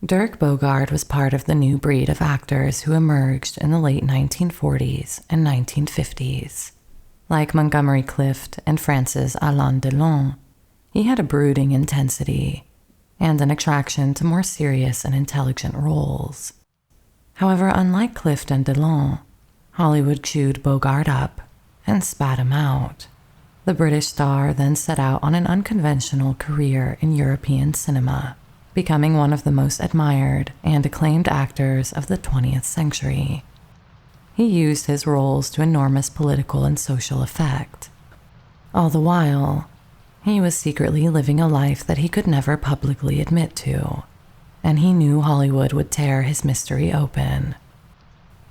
Dirk Bogarde was part of the new breed of actors who emerged in the late 1940s and 1950s. Like Montgomery Clift and Francis Alain Delon, he had a brooding intensity and an attraction to more serious and intelligent roles. However, unlike Clift and Delon, Hollywood chewed Bogarde up and spat him out. The British star then set out on an unconventional career in European cinema, becoming one of the most admired and acclaimed actors of the 20th century. He used his roles to enormous political and social effect. All the while, he was secretly living a life that he could never publicly admit to, and he knew Hollywood would tear his mystery open.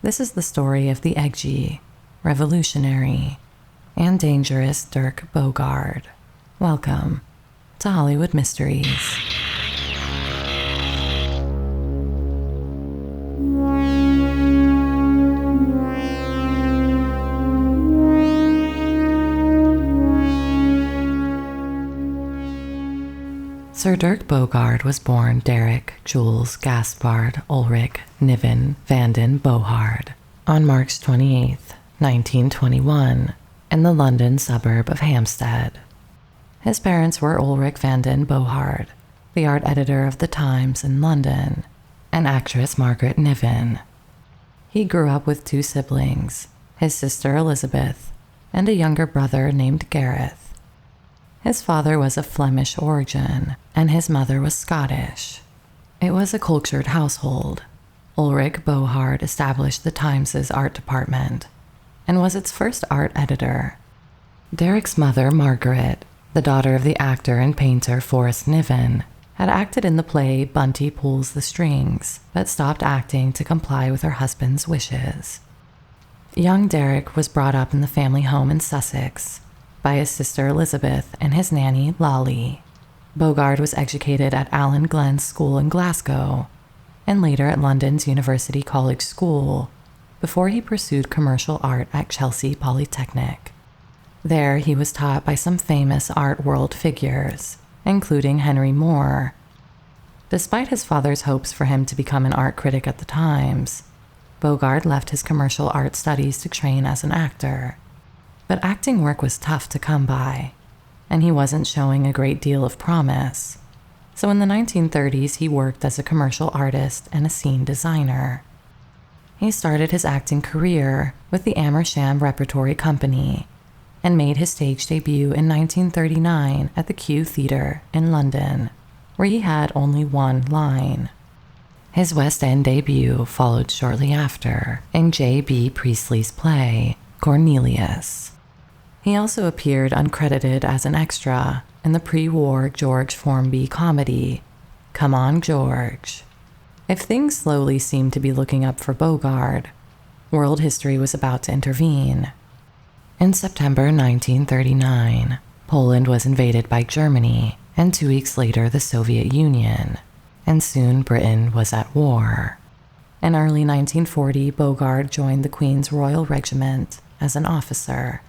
This is the story of the edgy, revolutionary, and dangerous Dirk Bogarde. Welcome to Hollywood Mysteries. Sir Dirk Bogarde was born Derek Jules Gaspard Ulrich Niven Vanden Bogarde on March 28, 1921, in the London suburb of Hampstead. His parents were Ulrich Vanden Bogarde, the art editor of The Times in London, and actress Margaret Niven. He grew up with two siblings, his sister Elizabeth, and a younger brother named Gareth. His father was of Flemish origin, and his mother was Scottish. It was a cultured household. Ulrich Bogarde established the Times' art department and was its first art editor. Derek's mother, Margaret, the daughter of the actor and painter Forrest Niven, had acted in the play Bunty Pulls the Strings, but stopped acting to comply with her husband's wishes. Young Derek was brought up in the family home in Sussex by his sister Elizabeth and his nanny Lolly. Bogarde was educated at Allen Glen's School in Glasgow and later at London's University College School before he pursued commercial art at Chelsea Polytechnic. There he was taught by some famous art world figures, including Henry Moore. Despite his father's hopes for him to become an art critic at the Times, Bogarde left his commercial art studies to train as an actor. But acting work was tough to come by, and he wasn't showing a great deal of promise. So in the 1930s, he worked as a commercial artist and a scene designer. He started his acting career with the Amersham Repertory Company and made his stage debut in 1939 at the Kew Theatre in London, where he had only one line. His West End debut followed shortly after in J.B. Priestley's play, Cornelius. He also appeared uncredited as an extra in the pre-war George Formby comedy, Come On, George. If things slowly seemed to be looking up for Bogarde, world history was about to intervene. In September 1939, Poland was invaded by Germany, and 2 weeks later the Soviet Union, and soon Britain was at war. In early 1940, Bogarde joined the Queen's Royal Regiment as an officer.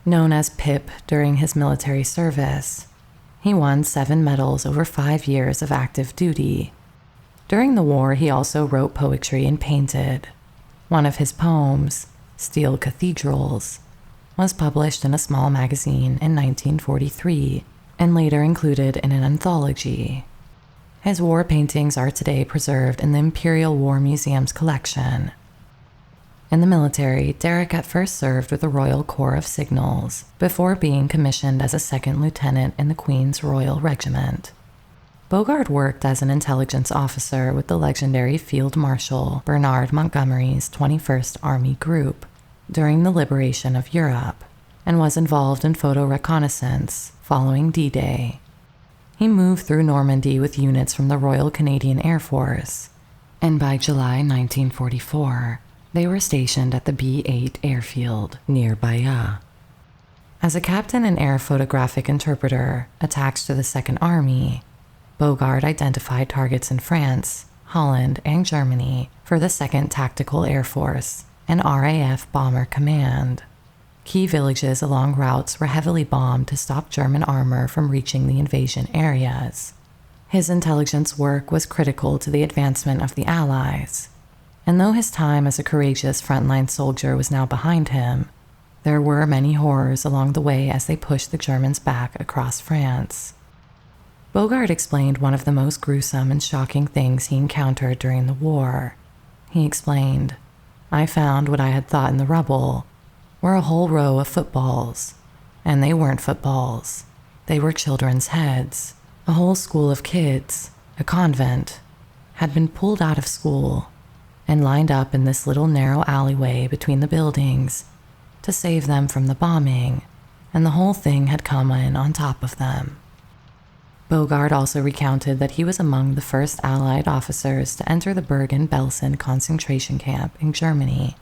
Known as Pip during his military service, he won 7 medals over 5 years of active duty. During the war, he also wrote poetry and painted. One of his poems, Steel Cathedrals, was published in a small magazine in 1943 and later included in an anthology. His war paintings are today preserved in the Imperial War Museum's collection. In the military, Derek at first served with the Royal Corps of Signals before being commissioned as a second lieutenant in the Queen's Royal Regiment. Bogarde worked as an intelligence officer with the legendary Field Marshal Bernard Montgomery's 21st Army Group during the liberation of Europe and was involved in photo reconnaissance following D-Day. He moved through Normandy with units from the Royal Canadian Air Force, and by July 1944, they were stationed at the B-8 airfield near Bayeux. As a captain and air photographic interpreter attached to the Second Army, Bogarde identified targets in France, Holland, and Germany for the 2nd Tactical Air Force and RAF Bomber Command. Key villages along routes were heavily bombed to stop German armor from reaching the invasion areas. His intelligence work was critical to the advancement of the Allies, and though his time as a courageous frontline soldier was now behind him, there were many horrors along the way as they pushed the Germans back across France. Bogarde explained one of the most gruesome and shocking things he encountered during the war. He explained, "I found what I had thought in the rubble were a whole row of footballs, and they weren't footballs. They were children's heads. A whole school of kids, a convent, had been pulled out of school and lined up in this little narrow alleyway between the buildings to save them from the bombing, and the whole thing had come in on top of them." Bogarde also recounted that he was among the first Allied officers to enter the Bergen-Belsen concentration camp in Germany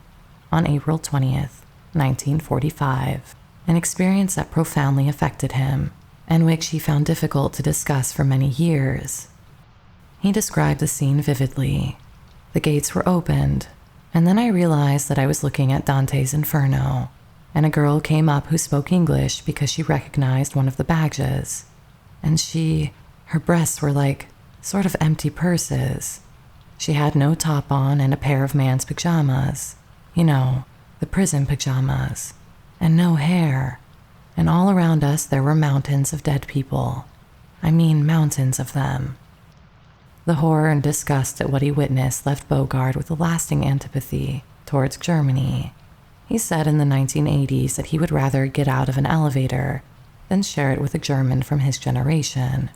on April 20th, 1945, an experience that profoundly affected him and which he found difficult to discuss for many years. He described the scene vividly. "The gates were opened, and then I realized that I was looking at Dante's Inferno, and a girl came up who spoke English because she recognized one of the badges, and her breasts were like sort of empty purses. She had no top on and a pair of man's pajamas, the prison pajamas, and no hair. And all around us there were mountains of dead people. I mean, mountains of them." The horror and disgust at what he witnessed left Bogarde with a lasting antipathy towards Germany. He said in the 1980s that he would rather get out of an elevator than share it with a German from his generation.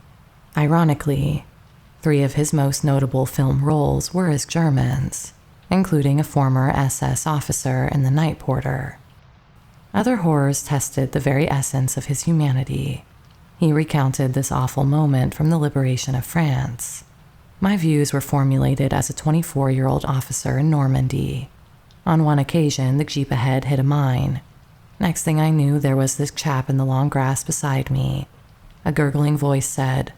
Ironically, 3 of his most notable film roles were as Germans, including a former SS officer and the night porter. Other horrors tested the very essence of his humanity. He recounted this awful moment from the liberation of France. "My views were formulated as a 24-year-old officer in Normandy. On one occasion, the jeep ahead hit a mine. Next thing I knew, there was this chap in the long grass beside me. A gurgling voice said,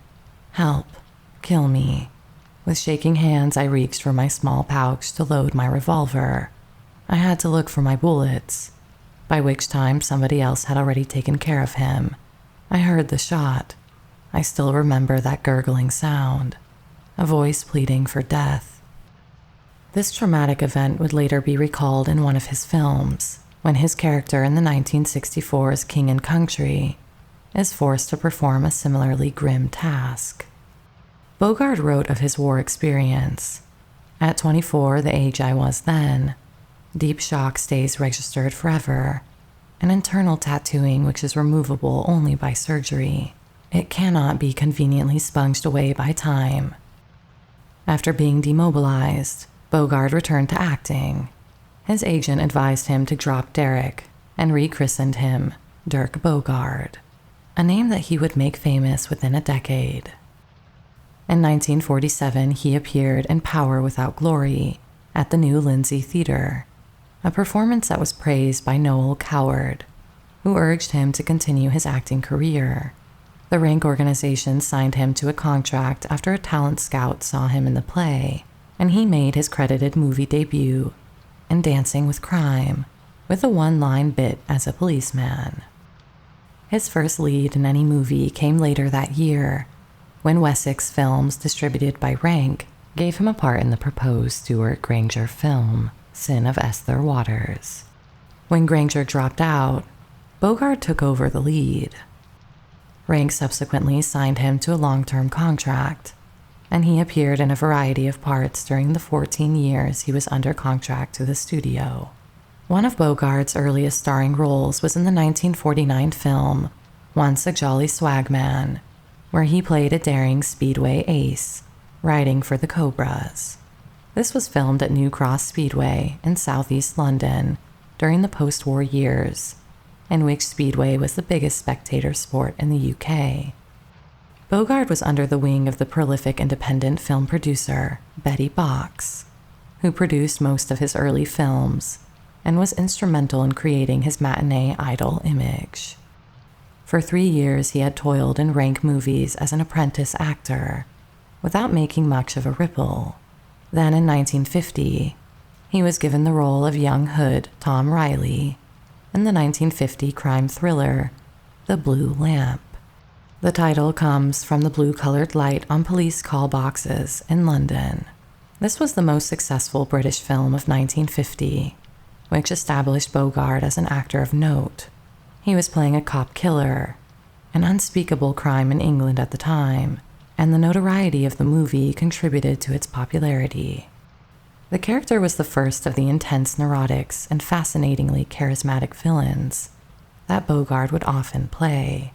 'Help, kill me.' With shaking hands, I reached for my small pouch to load my revolver. I had to look for my bullets, by which time somebody else had already taken care of him. I heard the shot. I still remember that gurgling sound, a voice pleading for death." This traumatic event would later be recalled in one of his films, when his character in the 1964's King and Country is forced to perform a similarly grim task. Bogarde wrote of his war experience. "At 24, the age I was then, deep shock stays registered forever, an internal tattooing which is removable only by surgery. It cannot be conveniently sponged away by time." After being demobilized, Bogarde returned to acting. His agent advised him to drop Derek and rechristened him Dirk Bogarde, a name that he would make famous within a decade. In 1947, he appeared in Power Without Glory at the New Lindsay Theatre, a performance that was praised by Noel Coward, who urged him to continue his acting career. The Rank organization signed him to a contract after a talent scout saw him in the play, and he made his credited movie debut in Dancing with Crime, with a one-line bit as a policeman. His first lead in any movie came later that year, when Wessex Films, distributed by Rank, gave him a part in the proposed Stuart Granger film, Sin of Esther Waters. When Granger dropped out, Bogarde took over the lead. Rank subsequently signed him to a long-term contract, and he appeared in a variety of parts during the 14 years he was under contract to the studio. One of Bogarde's earliest starring roles was in the 1949 film Once a Jolly Swagman, where he played a daring speedway ace, riding for the Cobras. This was filmed at New Cross Speedway in southeast London during the post-war years, in which speedway was the biggest spectator sport in the UK. Bogarde was under the wing of the prolific independent film producer Betty Box, who produced most of his early films and was instrumental in creating his matinee idol image. For 3 years, he had toiled in Rank movies as an apprentice actor, without making much of a ripple. Then in 1950, he was given the role of young hood Tom Riley in the 1950 crime thriller The Blue Lamp. The title comes from the blue-colored light on police call boxes in London. This was the most successful British film of 1950, which established Bogarde as an actor of note. He was playing a cop killer, an unspeakable crime in England at the time, and the notoriety of the movie contributed to its popularity. The character was the first of the intense neurotics and fascinatingly charismatic villains that Bogarde would often play.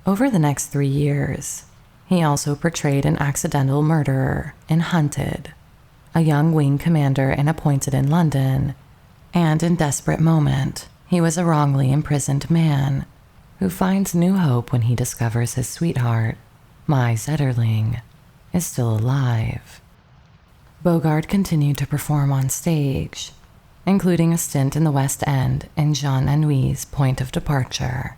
Over the next 3 years, he also portrayed an accidental murderer in Hunted, a young wing commander and appointed in London, and in Desperate Moment, he was a wrongly imprisoned man who finds new hope when he discovers his sweetheart, my Zetterling, is still alive. Bogarde continued to perform on stage, including a stint in the West End in Jean Anouilh's Point of Departure.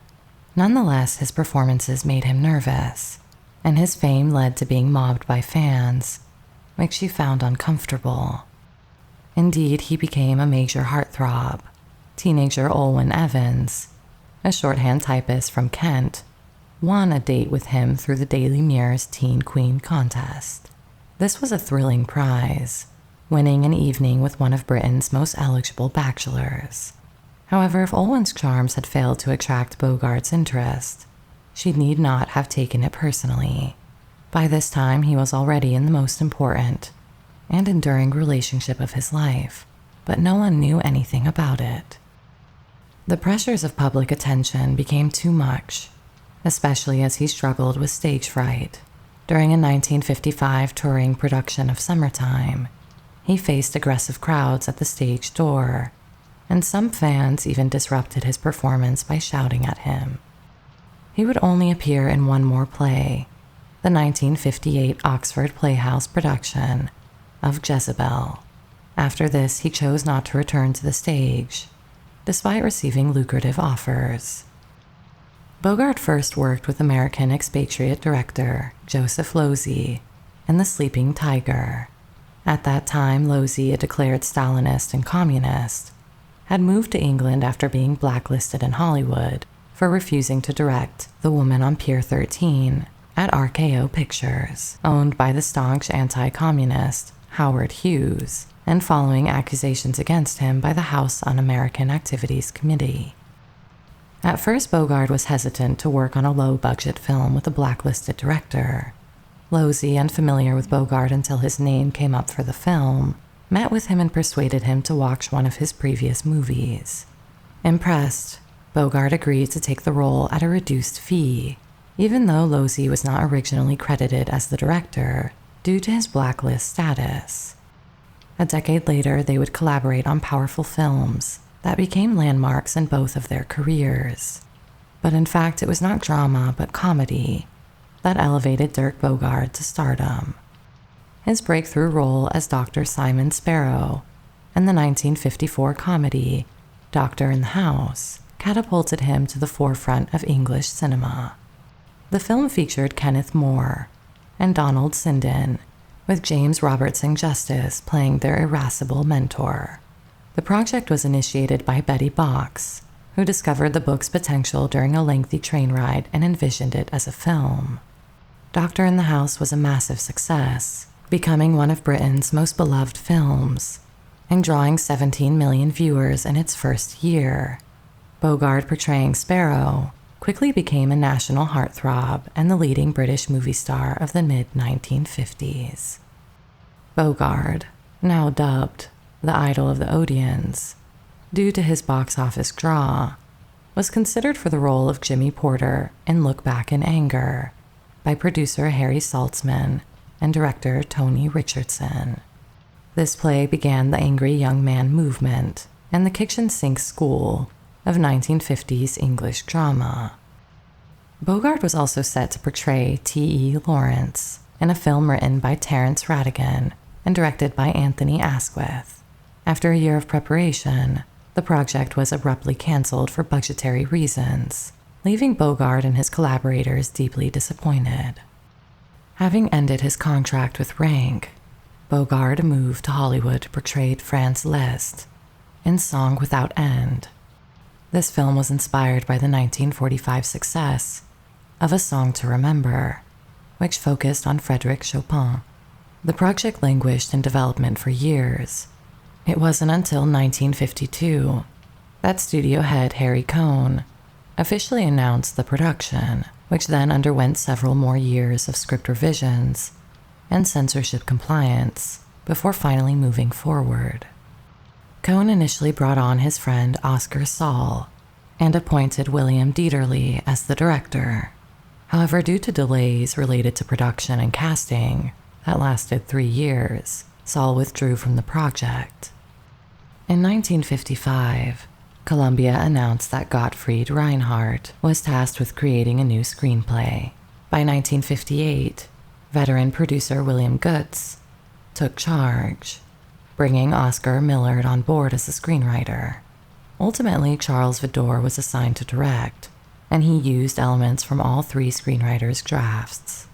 Nonetheless, his performances made him nervous, and his fame led to being mobbed by fans, which he found uncomfortable. Indeed, he became a major heartthrob. Teenager Olwen Evans, a shorthand typist from Kent, won a date with him through the Daily Mirror's Teen Queen contest. This was a thrilling prize, winning an evening with one of Britain's most eligible bachelors. However, if Olwen's charms had failed to attract Bogarde's interest, she need not have taken it personally. By this time, he was already in the most important and enduring relationship of his life, but no one knew anything about it. The pressures of public attention became too much, especially as he struggled with stage fright. During a 1955 touring production of Summertime, he faced aggressive crowds at the stage door, and some fans even disrupted his performance by shouting at him. He would only appear in one more play, the 1958 Oxford Playhouse production of Jezebel. After this, he chose not to return to the stage, despite receiving lucrative offers. Bogarde first worked with American expatriate director Joseph Losey in The Sleeping Tiger. At that time, Losey, a declared Stalinist and communist, had moved to England after being blacklisted in Hollywood for refusing to direct The Woman on Pier 13 at RKO Pictures, owned by the staunch anti-communist Howard Hughes, and following accusations against him by the House Un-American Activities Committee. At first, Bogarde was hesitant to work on a low-budget film with a blacklisted director. Losey, unfamiliar with Bogarde until his name came up for the film, met with him and persuaded him to watch one of his previous movies. Impressed, Bogarde agreed to take the role at a reduced fee, even though Losey was not originally credited as the director due to his blacklist status. A decade later, they would collaborate on powerful films that became landmarks in both of their careers. But in fact, it was not drama but comedy that elevated Dirk Bogarde to stardom. His breakthrough role as Dr. Simon Sparrow in the 1954 comedy Doctor in the House catapulted him to the forefront of English cinema. The film featured Kenneth More and Donald Sinden, with James Robertson Justice playing their irascible mentor. The project was initiated by Betty Box, who discovered the book's potential during a lengthy train ride and envisioned it as a film. Doctor in the House was a massive success, becoming one of Britain's most beloved films, and drawing 17 million viewers in its first year. Bogarde, portraying Sparrow, quickly became a national heartthrob and the leading British movie star of the mid-1950s. Bogarde, now dubbed the idol of the Odeons, due to his box office draw, was considered for the role of Jimmy Porter in Look Back in Anger by producer Harry Saltzman and director Tony Richardson. This play began the angry young man movement and the kitchen sink school of 1950s English drama. Bogarde was also set to portray T.E. Lawrence in a film written by Terence Rattigan and directed by Anthony Asquith. After a year of preparation, the project was abruptly canceled for budgetary reasons, leaving Bogarde and his collaborators deeply disappointed. Having ended his contract with Rank, Bogarde moved to Hollywood to portray Franz Liszt in Song Without End. This film was inspired by the 1945 success of A Song to Remember, which focused on Frédéric Chopin. The project languished in development for years. It wasn't until 1952 that studio head Harry Cohn officially announced the production, which then underwent several more years of script revisions and censorship compliance before finally moving forward. Cohn initially brought on his friend Oscar Saul and appointed William Dieterle as the director. However, due to delays related to production and casting that lasted 3 years, Saul withdrew from the project. In 1955, Columbia announced that Gottfried Reinhardt was tasked with creating a new screenplay. By 1958, veteran producer William Gutz took charge, bringing Oscar Millard on board as a screenwriter. Ultimately, Charles Vidor was assigned to direct, and he used elements from all 3 screenwriters' drafts.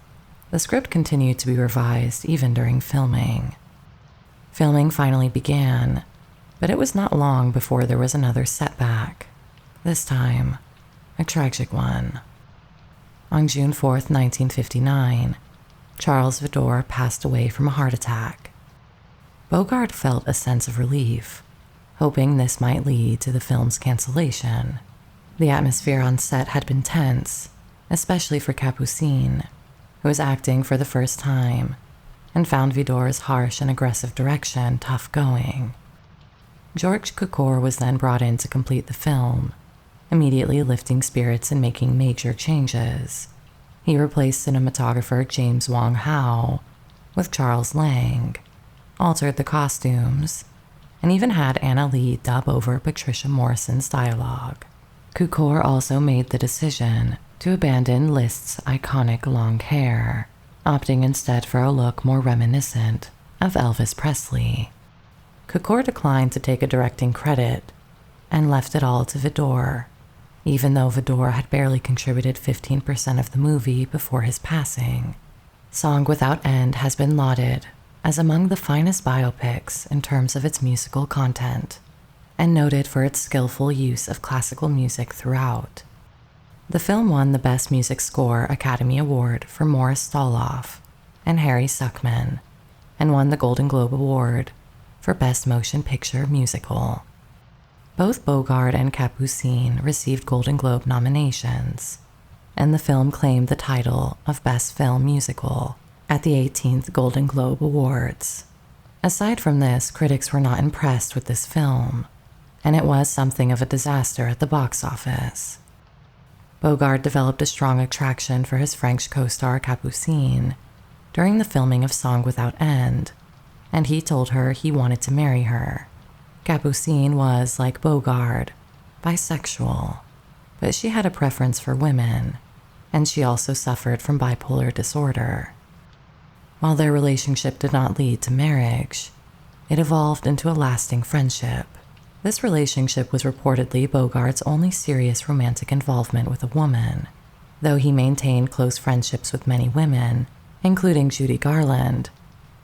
The script continued to be revised even during filming. Filming finally began, but it was not long before there was another setback, this time a tragic one. On June 4th, 1959, Charles Vidor passed away from a heart attack. Bogarde felt a sense of relief, hoping this might lead to the film's cancellation. The atmosphere on set had been tense, especially for Capucine, who was acting for the first time and found Vidor's harsh and aggressive direction tough going. Georges Cukor was then brought in to complete the film, immediately lifting spirits and making major changes. He replaced cinematographer James Wong Howe with Charles Lang, altered the costumes, and even had Anna Lee dub over Patricia Morrison's dialogue. Cukor also made the decision to abandon Liszt's iconic long hair, opting instead for a look more reminiscent of Elvis Presley. Cukor declined to take a directing credit and left it all to Vidor, even though Vidor had barely contributed 15% of the movie before his passing. Song Without End has been lauded as among the finest biopics in terms of its musical content, and noted for its skillful use of classical music throughout. The film won the Best Music Score Academy Award for Morris Stoloff and Harry Suckman, and won the Golden Globe Award for Best Motion Picture Musical. Both Bogarde and Capucine received Golden Globe nominations, and the film claimed the title of Best Film Musical at the 18th Golden Globe Awards. Aside from this, critics were not impressed with this film, and it was something of a disaster at the box office. Bogarde developed a strong attraction for his French co-star Capucine during the filming of Song Without End, and he told her he wanted to marry her. Capucine was, like Bogarde, bisexual, but she had a preference for women, and she also suffered from bipolar disorder. While their relationship did not lead to marriage, it evolved into a lasting friendship. This relationship was reportedly Bogarde's only serious romantic involvement with a woman, though he maintained close friendships with many women, including Judy Garland,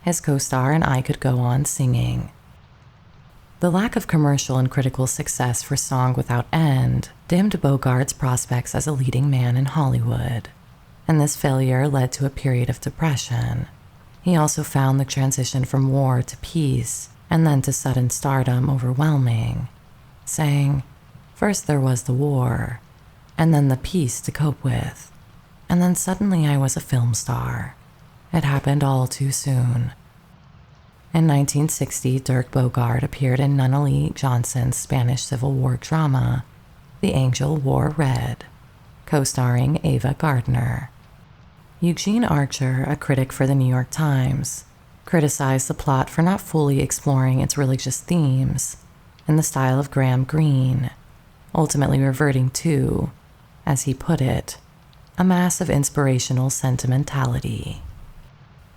his co-star, and I Could Go On Singing. The lack of commercial and critical success for Song Without End dimmed Bogarde's prospects as a leading man in Hollywood, and this failure led to a period of depression. He also found the transition from war to peace and then to sudden stardom overwhelming, saying, "First there was the war, and then the peace to cope with, and then suddenly I was a film star. It happened all too soon." In 1960, Dirk Bogarde appeared in Nunnally Johnson's Spanish Civil War drama, The Angel Wore Red, co-starring Ava Gardner. Eugene Archer, a critic for the New York Times, criticized the plot for not fully exploring its religious themes in the style of Graham Greene, ultimately reverting to, as he put it, a mass of inspirational sentimentality.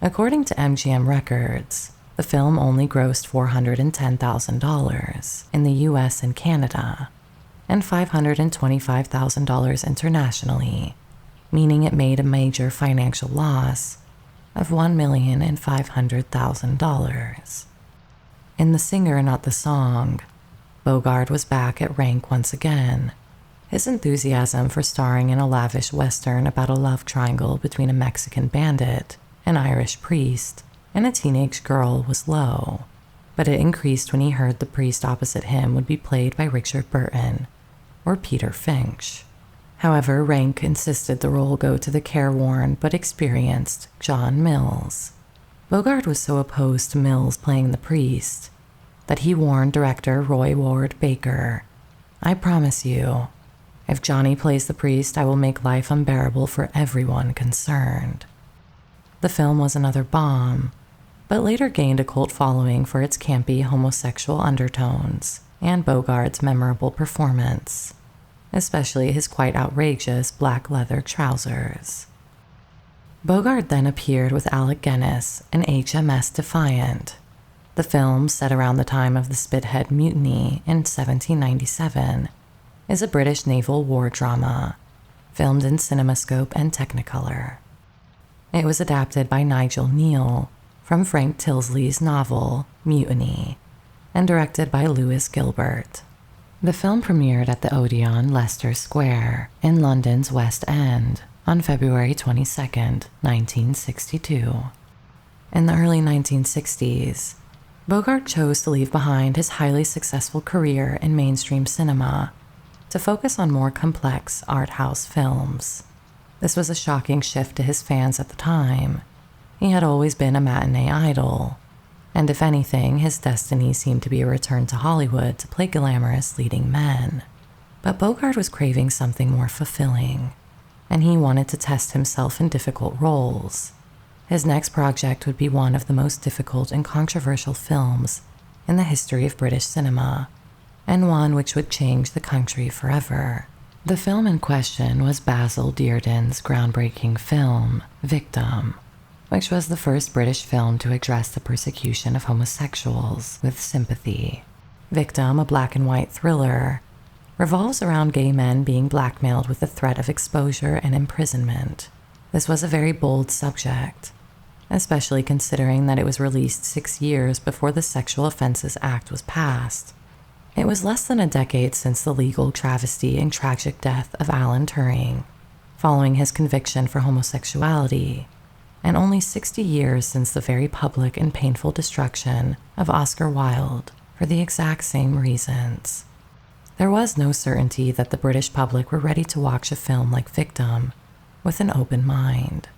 According to MGM Records, the film only grossed $410,000 in the US and Canada, and $525,000 internationally, meaning it made a major financial loss of $1,500,000. In The Singer Not the Song, Bogarde was back at rank once again, His enthusiasm for starring in a lavish Western about a love triangle between a Mexican bandit, an Irish priest, and a teenage girl was low, but it increased when he heard the priest opposite him would be played by Richard Burton, or Peter Finch. However, Rank insisted the role go to the careworn but experienced John Mills. Bogarde was so opposed to Mills playing the priest that he warned director Roy Ward Baker, "I promise you, if Johnny plays the priest, I will make life unbearable for everyone concerned." The film was another bomb, but later gained a cult following for its campy homosexual undertones and Bogarde's memorable performance, especially his quite outrageous black leather trousers. Bogarde then appeared with Alec Guinness in HMS Defiant. The film, set around the time of the Spithead Mutiny in 1797, is a British naval war drama, filmed in CinemaScope and Technicolor. It was adapted by Nigel Neal from Frank Tilsley's novel Mutiny, and directed by Lewis Gilbert. The film premiered at the Odeon, Leicester Square, in London's West End on February 22, 1962. In the early 1960s, Bogarde chose to leave behind his highly successful career in mainstream cinema to focus on more complex art house films. This was a shocking shift to his fans at the time. He had always been a matinee idol, and if anything, his destiny seemed to be a return to Hollywood to play glamorous leading men. But Bogarde was craving something more fulfilling, and he wanted to test himself in difficult roles. His next project would be one of the most difficult and controversial films in the history of British cinema, and one which would change the country forever. The film in question was Basil Dearden's groundbreaking film, Victim, which was the first British film to address the persecution of homosexuals with sympathy. Victim, a black and white thriller, revolves around gay men being blackmailed with the threat of exposure and imprisonment. This was a very bold subject, especially considering that it was released 6 years before the Sexual Offences Act was passed. It was less than a decade since the legal travesty and tragic death of Alan Turing, following his conviction for homosexuality, and only 60 years since the very public and painful destruction of Oscar Wilde for the exact same reasons. There was no certainty that the British public were ready to watch a film like Victim with an open mind.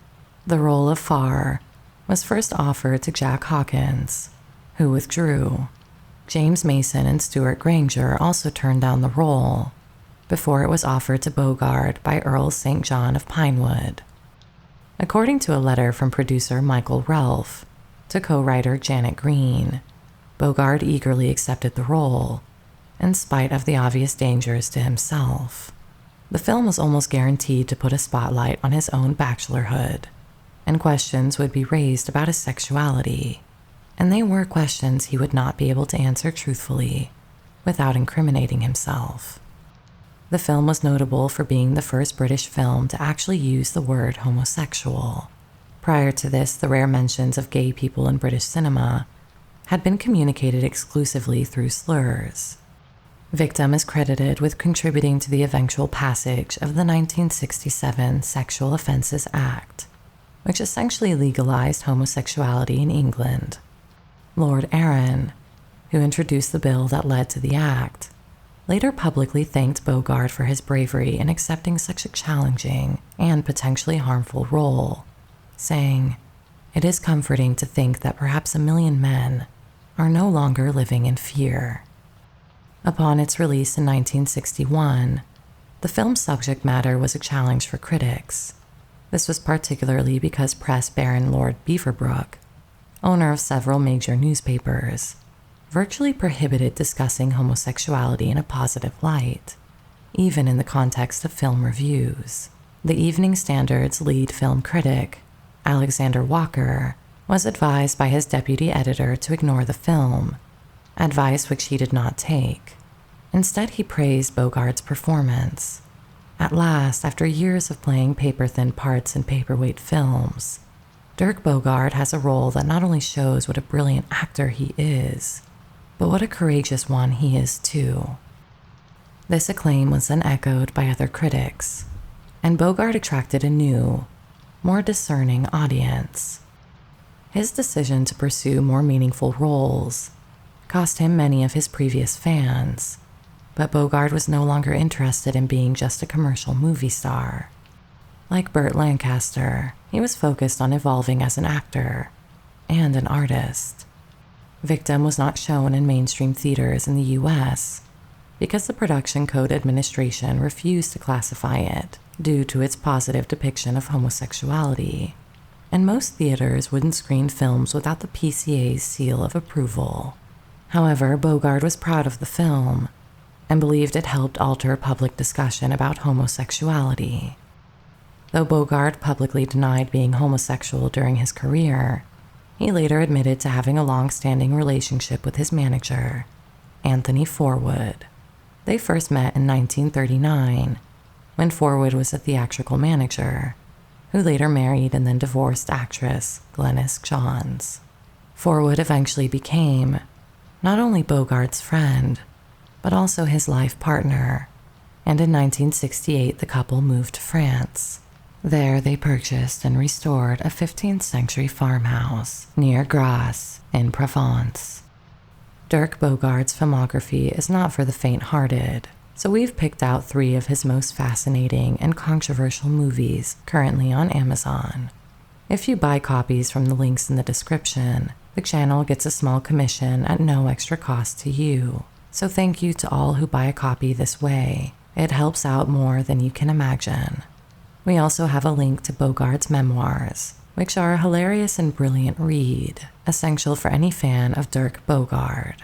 The role of Farr was first offered to Jack Hawkins, who withdrew. James Mason and Stuart Granger also turned down the role, before it was offered to Bogarde by Earl St. John of Pinewood. According to a letter from producer Michael Relf to co-writer Janet Green, Bogarde eagerly accepted the role, in spite of the obvious dangers to himself. The film was almost guaranteed to put a spotlight on his own bachelorhood, and questions would be raised about his sexuality, and they were questions he would not be able to answer truthfully without incriminating himself. The film was notable for being the first British film to actually use the word homosexual. Prior to this, the rare mentions of gay people in British cinema had been communicated exclusively through slurs. Victim is credited with contributing to the eventual passage of the 1967 Sexual Offences Act, which essentially legalized homosexuality in England. Lord Arran, who introduced the bill that led to the act, later publicly thanked Bogarde for his bravery in accepting such a challenging and potentially harmful role, saying, "It is comforting to think that perhaps 1 million men are no longer living in fear." Upon its release in 1961, the film's subject matter was a challenge for critics. This was particularly because press baron Lord Beaverbrook, owner of several major newspapers, virtually prohibited discussing homosexuality in a positive light, even in the context of film reviews. The Evening Standard's lead film critic, Alexander Walker, was advised by his deputy editor to ignore the film, advice which he did not take. Instead, he praised Bogarde's performance. At last, after years of playing paper-thin parts in paperweight films, Dirk Bogarde has a role that not only shows what a brilliant actor he is, but what a courageous one he is too. This acclaim was then echoed by other critics, and Bogarde attracted a new, more discerning audience. His decision to pursue more meaningful roles cost him many of his previous fans, but Bogarde was no longer interested in being just a commercial movie star. Like Burt Lancaster, he was focused on evolving as an actor and an artist. Victim was not shown in mainstream theaters in the US because the Production Code Administration refused to classify it due to its positive depiction of homosexuality, and most theaters wouldn't screen films without the PCA's seal of approval. However, Bogarde was proud of the film and believed it helped alter public discussion about homosexuality. Though Bogarde publicly denied being homosexual during his career, he later admitted to having a long-standing relationship with his manager, Anthony Forwood. They first met in 1939, when Forwood was a theatrical manager, who later married and then divorced actress Glenys Johns. Forwood eventually became not only Bogarde's friend, but also his life partner, and in 1968 the couple moved to France. There they purchased and restored a 15th century farmhouse near Grasse in Provence. Dirk Bogarde's filmography is not for the faint-hearted, so we've picked out 3 of his most fascinating and controversial movies currently on Amazon. If you buy copies from the links in the description, the channel gets a small commission at no extra cost to you. So thank you to all who buy a copy this way. It helps out more than you can imagine. We also have a link to Bogarde's memoirs, which are a hilarious and brilliant read, essential for any fan of Dirk Bogarde.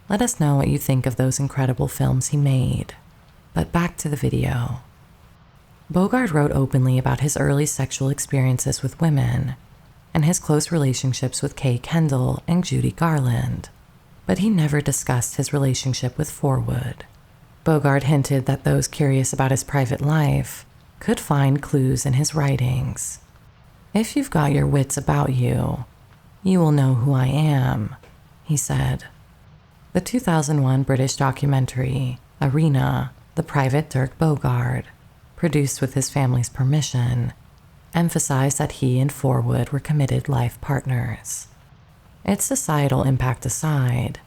Let us know what you think of those incredible films he made. But back to the video. Bogarde wrote openly about his early sexual experiences with women and his close relationships with Kay Kendall and Judy Garland, but he never discussed his relationship with Forwood. Bogarde hinted that those curious about his private life could find clues in his writings. "If you've got your wits about you, you will know who I am," he said. The 2001 British documentary, Arena, The Private Dirk Bogarde, produced with his family's permission, emphasized that he and Forwood were committed life partners. Its societal impact aside,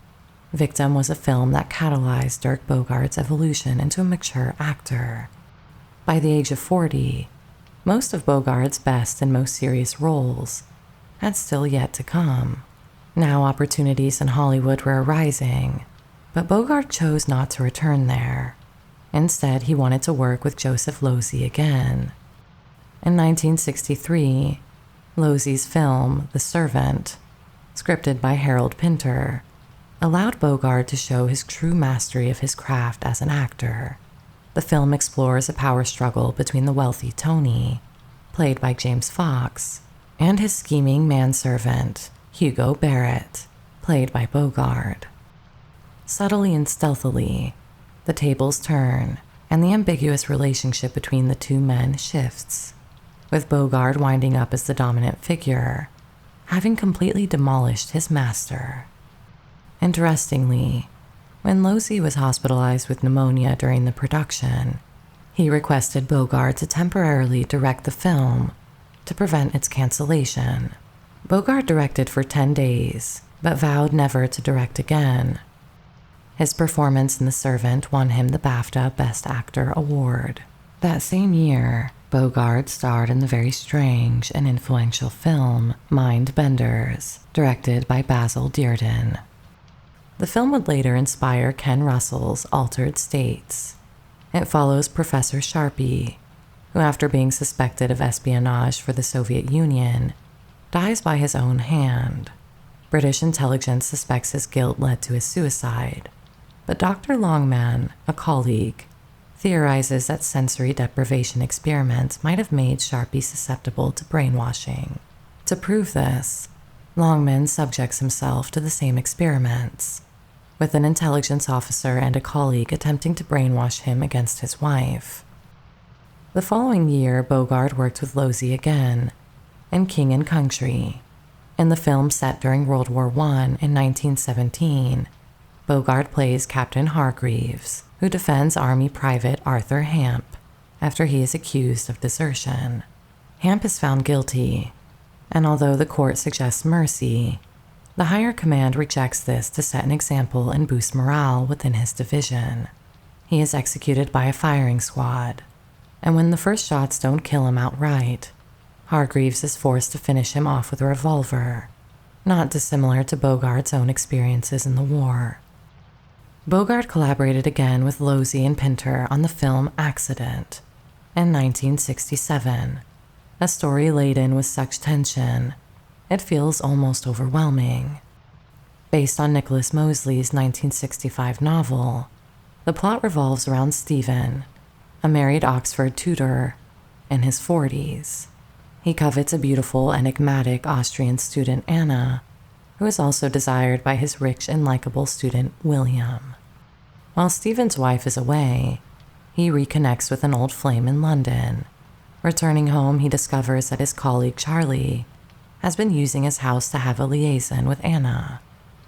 Victim was a film that catalyzed Dirk Bogarde's evolution into a mature actor. By the age of 40, most of Bogarde's best and most serious roles had still yet to come. Now opportunities in Hollywood were arising, but Bogarde chose not to return there. Instead, he wanted to work with Joseph Losey again. In 1963, Losey's film, The Servant, scripted by Harold Pinter, allowed Bogarde to show his true mastery of his craft as an actor. The film explores a power struggle between the wealthy Tony, played by James Fox, and his scheming manservant, Hugo Barrett, played by Bogarde. Subtly and stealthily, the tables turn, and the ambiguous relationship between the two men shifts, with Bogarde winding up as the dominant figure, having completely demolished his master. Interestingly, when Losey was hospitalized with pneumonia during the production, he requested Bogarde to temporarily direct the film to prevent its cancellation. Bogarde directed for 10 days, but vowed never to direct again. His performance in The Servant won him the BAFTA Best Actor award. That same year, Bogarde starred in the very strange and influential film Mindbenders, directed by Basil Dearden. The film would later inspire Ken Russell's Altered States. It follows Professor Sharpie, who after being suspected of espionage for the Soviet Union, dies by his own hand. British intelligence suspects his guilt led to his suicide, but Dr. Longman, a colleague, theorizes that sensory deprivation experiments might have made Sharpie susceptible to brainwashing. To prove this, Longman subjects himself to the same experiments, with an intelligence officer and a colleague attempting to brainwash him against his wife. The following year, Bogarde worked with Losey again in King and Country. In the film set during World War I in 1917, Bogarde plays Captain Hargreaves, who who defends Army Private Arthur Hamp after he is accused of desertion. Hamp is found guilty, and although the court suggests mercy, the higher command rejects this to set an example and boost morale within his division. He is executed by a firing squad, and when the first shots don't kill him outright, Hargreaves is forced to finish him off with a revolver, not dissimilar to Bogarde's own experiences in the war. Bogarde collaborated again with Losey and Pinter on the film Accident in 1967, a story laden with such tension, it feels almost overwhelming. Based on Nicholas Mosley's 1965 novel, the plot revolves around Stephen, a married Oxford tutor, in his 40s. He covets a beautiful, enigmatic Austrian student Anna, who is also desired by his rich and likable student William. While Stephen's wife is away, he reconnects with an old flame in London. Returning home, he discovers that his colleague Charlie has been using his house to have a liaison with Anna,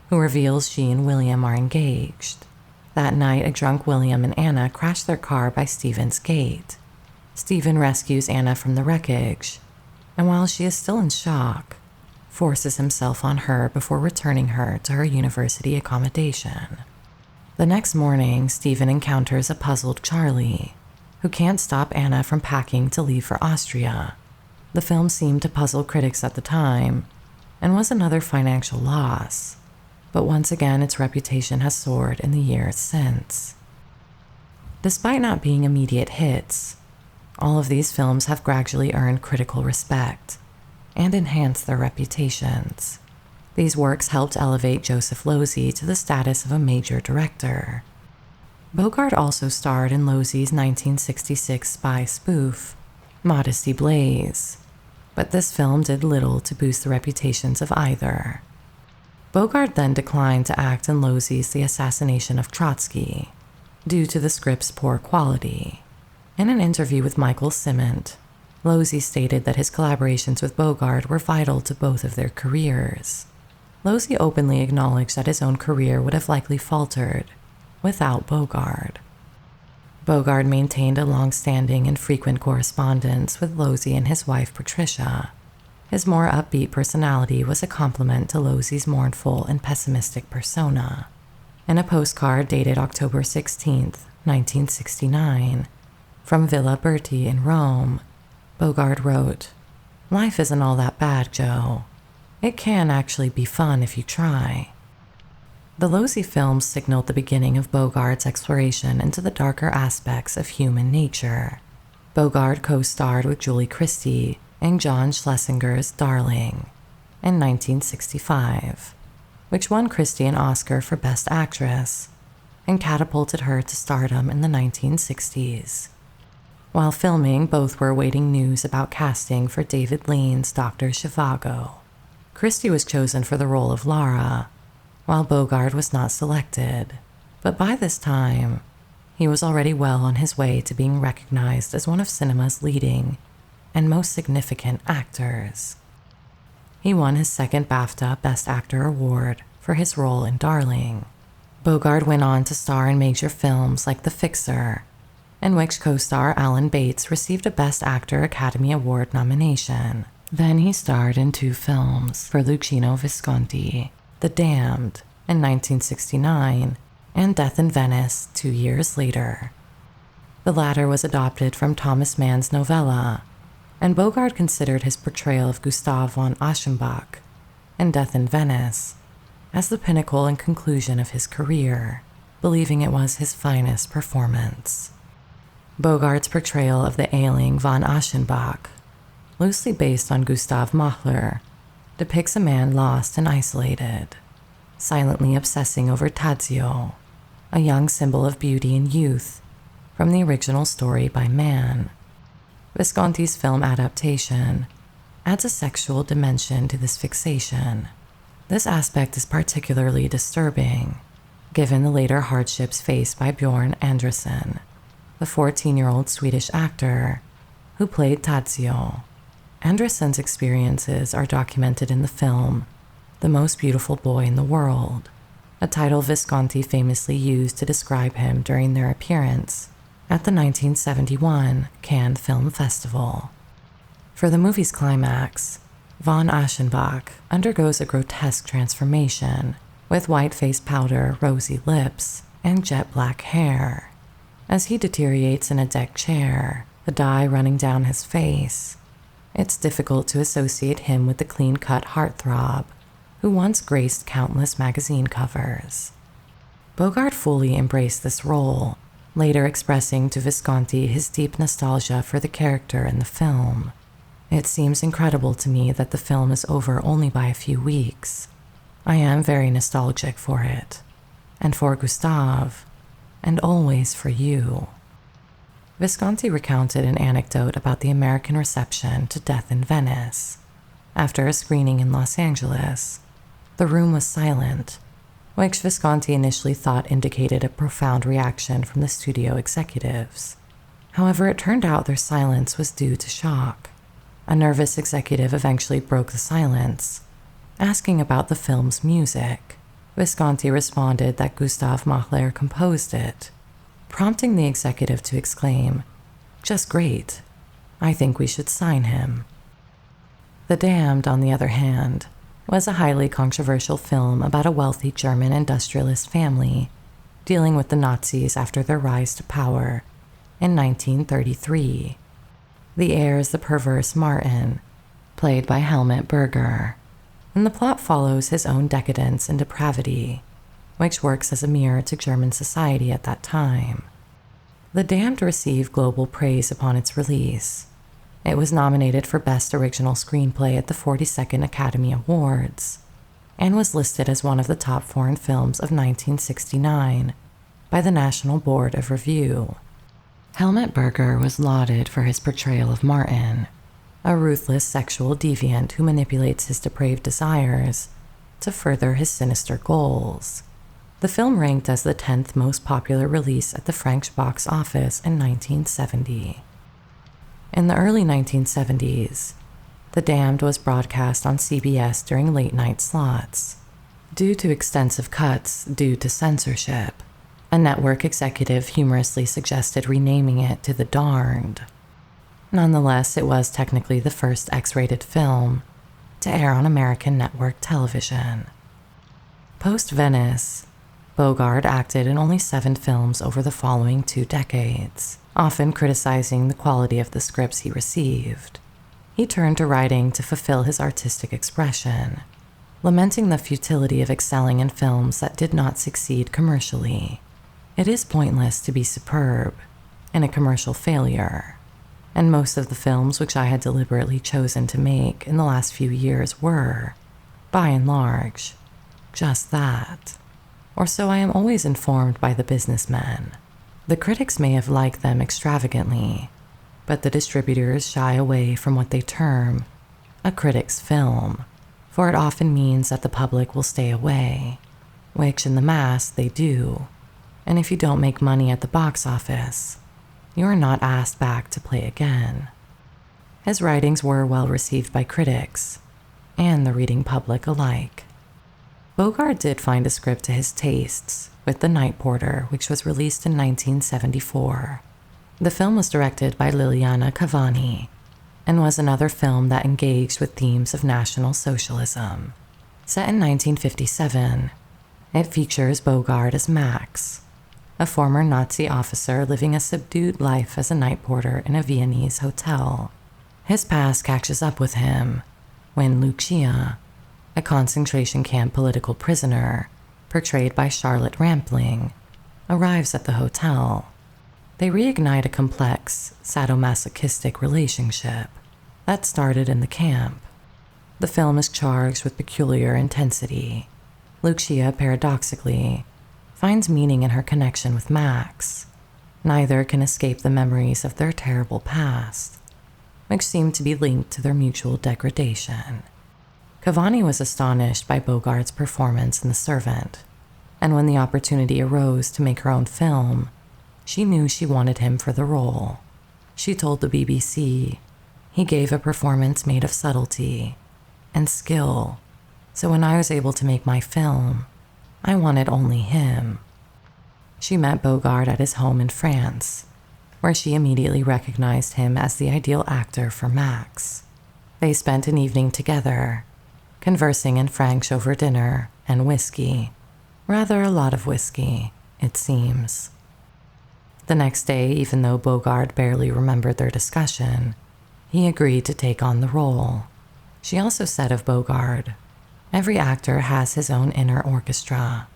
who reveals she and William are engaged. That night, a drunk William and Anna crash their car by Stephen's gate. Stephen rescues Anna from the wreckage, and while she is still in shock, forces himself on her before returning her to her university accommodation. The next morning, Stephen encounters a puzzled Charlie, who can't stop Anna from packing to leave for Austria. The film seemed to puzzle critics at the time, and was another financial loss, but once again its reputation has soared in the years since. Despite not being immediate hits, all of these films have gradually earned critical respect and enhanced their reputations. These works helped elevate Joseph Losey to the status of a major director. Bogarde also starred in Losey's 1966 spy spoof, Modesty Blaise, but this film did little to boost the reputations of either. Bogarde then declined to act in Losey's The Assassination of Trotsky, due to the script's poor quality. In an interview with Michael Ciment, Losey stated that his collaborations with Bogarde were vital to both of their careers. Losey openly acknowledged that his own career would have likely faltered without Bogarde. Bogarde maintained a long-standing and frequent correspondence with Losey and his wife Patricia. His more upbeat personality was a complement to Losey's mournful and pessimistic persona. In a postcard dated October 16, 1969, from Villa Berti in Rome, Bogarde wrote, "Life isn't all that bad, Joe. It can actually be fun if you try." The Losey films signaled the beginning of Bogarde's exploration into the darker aspects of human nature. Bogarde co-starred with Julie Christie in John Schlesinger's Darling in 1965, which won Christie an Oscar for Best Actress and catapulted her to stardom in the 1960s. While filming, both were awaiting news about casting for David Lean's Dr. Zhivago. Christie was chosen for the role of Lara, while Bogarde was not selected, but by this time, he was already well on his way to being recognized as one of cinema's leading and most significant actors. He won his second BAFTA Best Actor award for his role in Darling. Bogarde went on to star in major films like The Fixer, in which co-star Alan Bates received a Best Actor Academy Award nomination. Then he starred in two films for Luchino Visconti, The Damned in 1969 and Death in Venice 2 years later. The latter was adopted from Thomas Mann's novella, and Bogarde considered his portrayal of Gustav von Aschenbach in Death in Venice as the pinnacle and conclusion of his career, believing it was his finest performance. Bogarde's portrayal of the ailing von Aschenbach, loosely based on Gustav Mahler, depicts a man lost and isolated, silently obsessing over Tadzio, a young symbol of beauty and youth from the original story by Mann. Visconti's film adaptation adds a sexual dimension to this fixation. This aspect is particularly disturbing, given the later hardships faced by Bjorn Andersson, the 14-year-old Swedish actor who played Tadzio. Andersson's experiences are documented in the film The Most Beautiful Boy in the World, a title Visconti famously used to describe him during their appearance at the 1971 Cannes Film Festival. For the movie's climax, von Aschenbach undergoes a grotesque transformation with white-faced powder, rosy lips, and jet-black hair. As he deteriorates in a deck chair, the dye running down his face, it's difficult to associate him with the clean-cut heartthrob who once graced countless magazine covers. Bogarde fully embraced this role, later expressing to Visconti his deep nostalgia for the character in the film. It seems incredible to me that the film is over only by a few weeks. I am very nostalgic for it, and for Gustave, and always for you. Visconti recounted an anecdote about the American reception to Death in Venice. After a screening in Los Angeles, the room was silent, which Visconti initially thought indicated a profound reaction from the studio executives. However, it turned out their silence was due to shock. A nervous executive eventually broke the silence, asking about the film's music. Visconti responded that Gustav Mahler composed it, prompting the executive to exclaim, "Just great. I think we should sign him." The Damned, on the other hand, was a highly controversial film about a wealthy German industrialist family dealing with the Nazis after their rise to power in 1933. The heir is the perverse Martin, played by Helmut Berger, and the plot follows his own decadence and depravity, which works as a mirror to German society at that time. The Damned received global praise upon its release. It was nominated for Best Original Screenplay at the 42nd Academy Awards, and was listed as one of the top foreign films of 1969 by the National Board of Review. Helmut Berger was lauded for his portrayal of Martin, a ruthless sexual deviant who manipulates his depraved desires to further his sinister goals. The film ranked as the 10th most popular release at the French box office in 1970. In the early 1970s, The Damned was broadcast on CBS during late-night slots. Due to extensive cuts due to censorship, a network executive humorously suggested renaming it to The Darned. Nonetheless, it was technically the first X-rated film to air on American network television. Post-Venice, Bogarde acted in only 7 films over the following 2 decades, often criticizing the quality of the scripts he received. He turned to writing to fulfill his artistic expression, lamenting the futility of excelling in films that did not succeed commercially. It is pointless to be superb in a commercial failure, and most of the films which I had deliberately chosen to make in the last few years were, by and large, just that. Or so I am always informed by the businessmen. The critics may have liked them extravagantly, but the distributors shy away from what they term a critic's film, for it often means that the public will stay away, which in the mass they do, and if you don't make money at the box office, you are not asked back to play again. His writings were well received by critics and the reading public alike. Bogarde did find a script to his tastes with The Night Porter, which was released in 1974. The film was directed by Liliana Cavani and was another film that engaged with themes of National Socialism. Set in 1957, it features Bogarde as Max, a former Nazi officer living a subdued life as a night porter in a Viennese hotel. His past catches up with him when Lucia, a concentration camp political prisoner, portrayed by Charlotte Rampling, arrives at the hotel. They reignite a complex, sadomasochistic relationship that started in the camp. The film is charged with peculiar intensity. Lucia, paradoxically, finds meaning in her connection with Max. Neither can escape the memories of their terrible past, which seem to be linked to their mutual degradation. Cavani was astonished by Bogarde's performance in The Servant, and when the opportunity arose to make her own film, she knew she wanted him for the role. She told the BBC, "He gave a performance made of subtlety and skill, so when I was able to make my film, I wanted only him. She met Bogarde at his home in France, where she immediately recognized him as the ideal actor for Max. They spent an evening together, conversing in French over dinner and whiskey. Rather a lot of whiskey, it seems. The next day, even though Bogarde barely remembered their discussion, he agreed to take on the role. She also said of Bogarde, "Every actor has his own inner orchestra,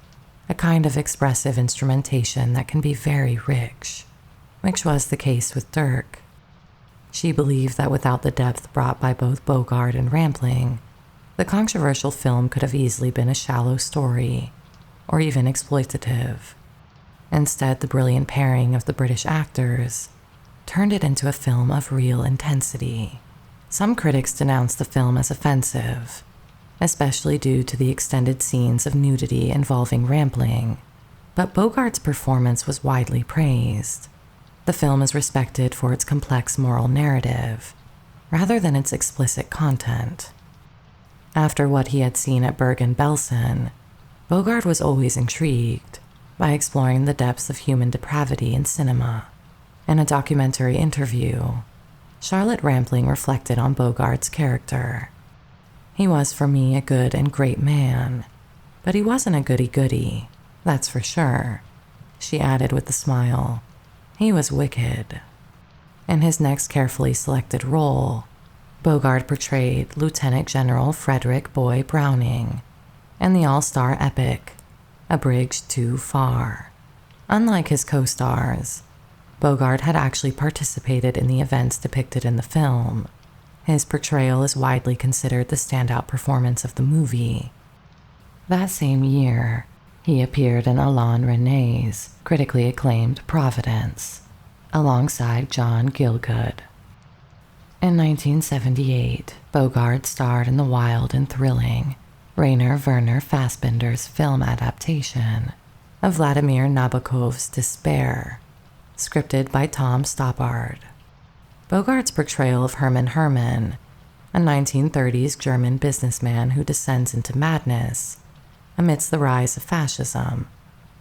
a kind of expressive instrumentation that can be very rich," which was the case with Dirk. She believed that without the depth brought by both Bogarde and Rampling, the controversial film could have easily been a shallow story, or even exploitative. Instead, the brilliant pairing of the British actors turned it into a film of real intensity. Some critics denounced the film as offensive, especially due to the extended scenes of nudity involving Rampling, but Bogarde's performance was widely praised. The film is respected for its complex moral narrative, rather than its explicit content. After what he had seen at Bergen-Belsen, Bogarde was always intrigued by exploring the depths of human depravity in cinema. In a documentary interview, Charlotte Rampling reflected on Bogarde's character. "He was for me a good and great man, but he wasn't a goody-goody, that's for sure," she added with a smile. "He was wicked." In his next carefully selected role, Bogarde portrayed Lieutenant General Frederick Boy Browning in the all-star epic A Bridge Too Far. Unlike his co-stars, Bogarde had actually participated in the events depicted in the film. His portrayal is widely considered the standout performance of the movie. That same year, he appeared in Alain René's critically acclaimed Providence, alongside John Gielgud. In 1978, Bogarde starred in the wild and thrilling Rainer Werner Fassbinder's film adaptation of Vladimir Nabokov's Despair, scripted by Tom Stoppard. Bogarde's portrayal of Hermann Herrmann, a 1930s German businessman who descends into madness amidst the rise of fascism,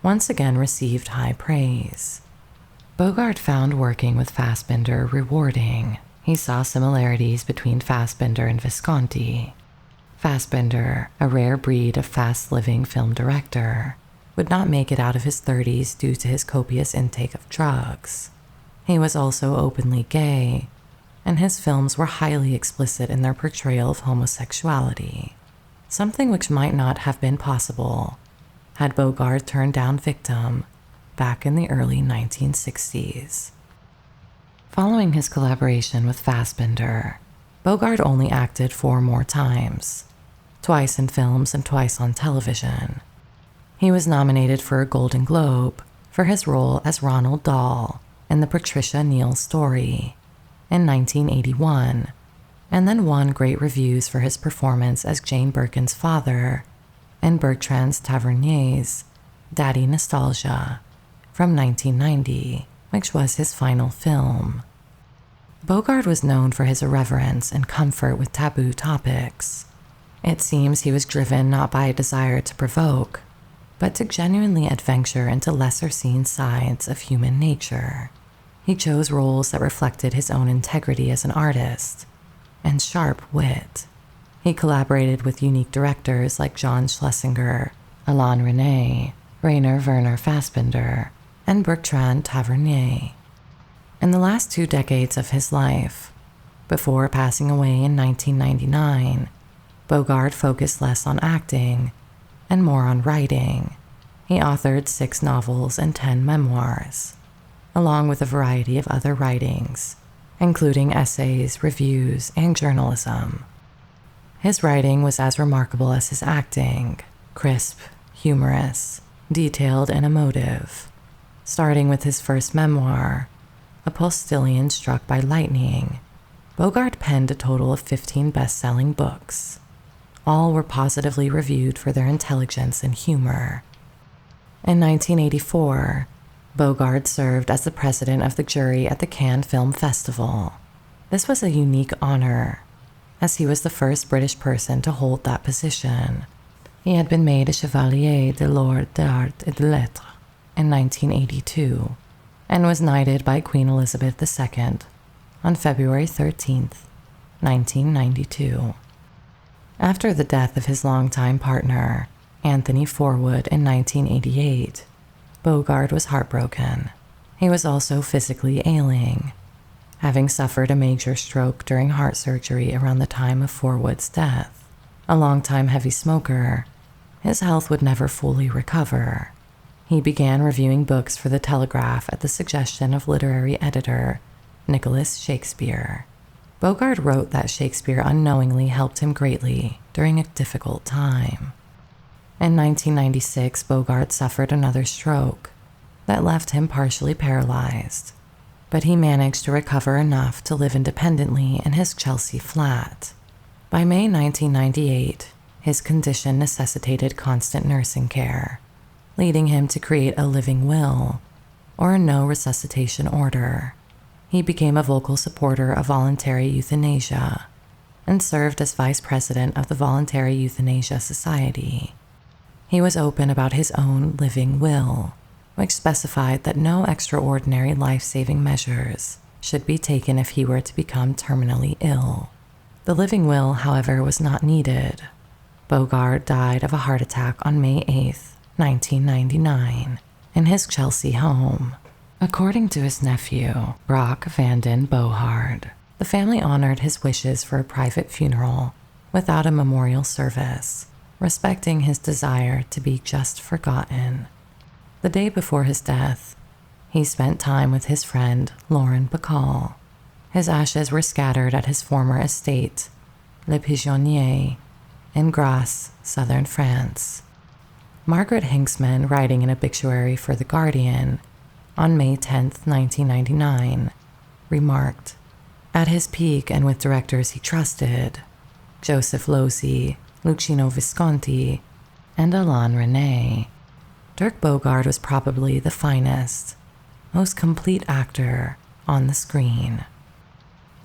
once again received high praise. Bogarde found working with Fassbinder rewarding. He saw similarities between Fassbinder and Visconti. Fassbinder, a rare breed of fast-living film director, would not make it out of his 30s due to his copious intake of drugs. He was also openly gay, and his films were highly explicit in their portrayal of homosexuality, something which might not have been possible had Bogarde turned down Victim back in the early 1960s. Following his collaboration with Fassbinder, Bogarde only acted 4 more times, twice in films and twice on television. He was nominated for a Golden Globe for his role as Ronald Dahl in the Patricia Neal story in 1981, and then won great reviews for his performance as Jane Birkin's father in Bertrand Tavernier's Daddy Nostalgia from 1990, which was his final film. Bogarde was known for his irreverence and comfort with taboo topics. It seems he was driven not by a desire to provoke, but to genuinely adventure into lesser-seen sides of human nature. He chose roles that reflected his own integrity as an artist and sharp wit. He collaborated with unique directors like John Schlesinger, Alain René, Rainer Werner Fassbinder, and Bertrand Tavernier. In the last 2 decades of his life, before passing away in 1999, Bogarde focused less on acting and more on writing. He authored 6 novels and 10 memoirs, along with a variety of other writings, including essays, reviews, and journalism. His writing was as remarkable as his acting, crisp, humorous, detailed, and emotive. Starting with his first memoir, A Postilion Struck by Lightning, Bogarde penned a total of 15 best-selling books. All were positively reviewed for their intelligence and humor. In 1984, Bogarde served as the president of the jury at the Cannes Film Festival. This was a unique honor, as he was the first British person to hold that position. He had been made a Chevalier de l'Ordre des Arts et des Lettres in 1982 and was knighted by Queen Elizabeth II on February 13, 1992. After the death of his longtime partner, Anthony Forwood, in 1988, Bogarde was heartbroken. He was also physically ailing, having suffered a major stroke during heart surgery around the time of Forwood's death. A longtime heavy smoker, his health would never fully recover. He began reviewing books for The Telegraph at the suggestion of literary editor Nicholas Shakespeare. Bogarde wrote that Shakespeare unknowingly helped him greatly during a difficult time. In 1996, Bogarde suffered another stroke that left him partially paralyzed, but he managed to recover enough to live independently in his Chelsea flat. By May 1998, his condition necessitated constant nursing care, leading him to create a living will, or a no resuscitation order. He became a vocal supporter of voluntary euthanasia and served as vice president of the Voluntary Euthanasia Society. He was open about his own living will, which specified that no extraordinary life-saving measures should be taken if he were to become terminally ill. The living will, however, was not needed. Bogarde died of a heart attack on May 8, 1999, in his Chelsea home. According to his nephew, Brock Vanden Bogarde, the family honored his wishes for a private funeral without a memorial service, respecting his desire to be just forgotten. The day before his death, he spent time with his friend Lauren Bacall. His ashes were scattered at his former estate, Le Pigeonnier, in Grasse, southern France. Margaret Hinksman, writing an obituary for The Guardian on May 10, 1999, remarked, "At his peak and with directors he trusted, Joseph Losey, Luchino Visconti, and Alain Resnais, Dirk Bogarde was probably the finest, most complete actor on the screen."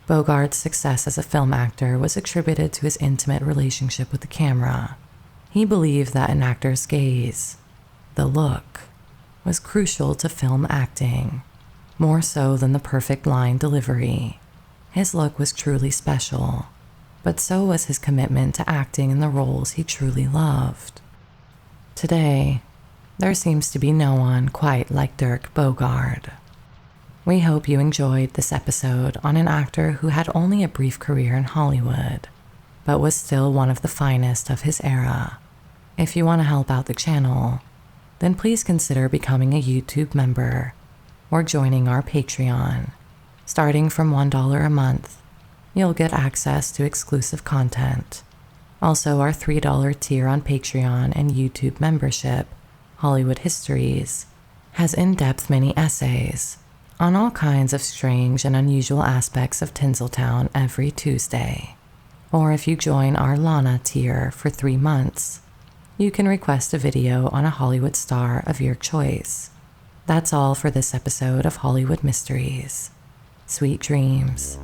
Bogarde's success as a film actor was attributed to his intimate relationship with the camera. He believed that an actor's gaze, the look, was crucial to film acting, more so than the perfect line delivery. His look was truly special, but so was his commitment to acting in the roles he truly loved. Today, there seems to be no one quite like Dirk Bogarde. We hope you enjoyed this episode on an actor who had only a brief career in Hollywood, but was still one of the finest of his era. If you want to help out the channel, then please consider becoming a YouTube member or joining our Patreon. Starting from $1 a month, you'll get access to exclusive content. Also, our $3 tier on Patreon and YouTube membership, Hollywood Histories, has in-depth mini essays on all kinds of strange and unusual aspects of Tinseltown every Tuesday. Or if you join our Lana tier for 3 months, you can request a video on a Hollywood star of your choice. That's all for this episode of Hollywood Mysteries. Sweet dreams.